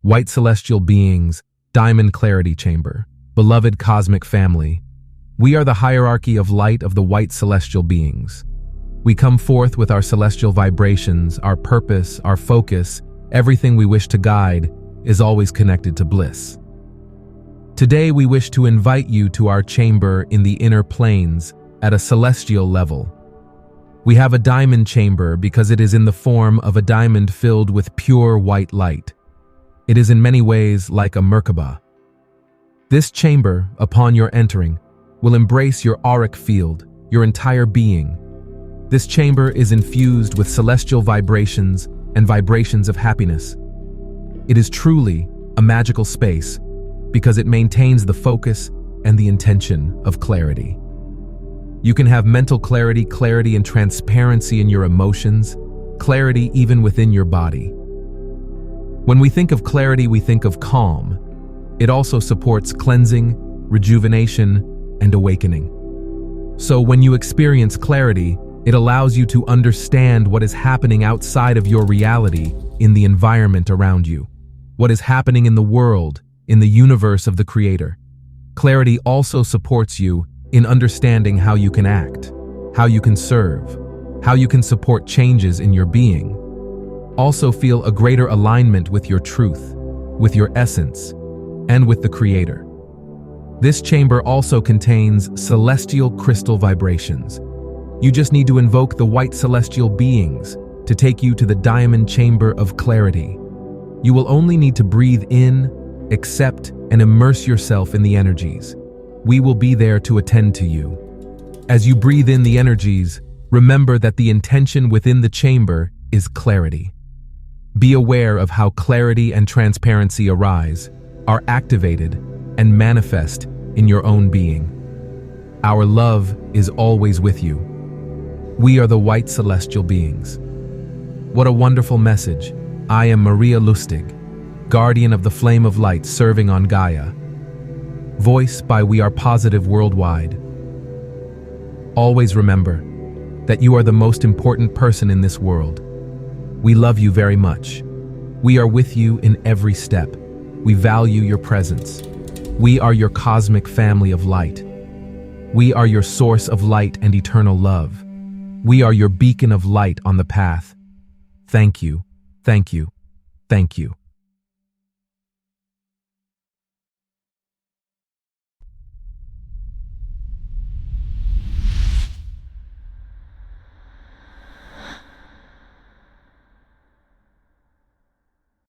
white celestial beings, diamond clarity chamber, beloved cosmic family. We are the hierarchy of light of the white celestial beings. We come forth with our celestial vibrations, our purpose, our focus, everything we wish to guide is always connected to bliss. Today we wish to invite you to our chamber in the inner planes at a celestial level. We have a diamond chamber because it is in the form of a diamond filled with pure white light. It is in many ways like a Merkaba. This chamber, upon your entering, will embrace your auric field, your entire being. This chamber is infused with celestial vibrations and vibrations of happiness. It is truly a magical space because it maintains the focus and the intention of clarity. You can have mental clarity, clarity and transparency in your emotions, clarity even within your body. When we think of clarity, we think of calm. It also supports cleansing, rejuvenation, and awakening. So when you experience clarity, it allows you to understand what is happening outside of your reality in the environment around you, what is happening in the world, in the universe of the Creator. Clarity also supports you in understanding how you can act, how you can serve, how you can support changes in your being. Also feel a greater alignment with your truth, with your essence, and with the Creator. This chamber also contains celestial crystal vibrations. You just need to invoke the white celestial beings to take you to the diamond chamber of clarity. You will only need to breathe in, accept, and immerse yourself in the energies. We will be there to attend to you. As you breathe in the energies, remember that the intention within the chamber is clarity. Be aware of how clarity and transparency arise, are activated, and manifest in your own being. Our love is always with you. We are the white celestial beings. What a wonderful message. I am Maria Lustig, guardian of the flame of light serving on Gaia. Voice by We Are Positive Worldwide. Always remember that you are the most important person in this world. We love you very much. We are with you in every step. We value your presence. We are your cosmic family of light. We are your source of light and eternal love. We are your beacon of light on the path. Thank you, thank you, thank you.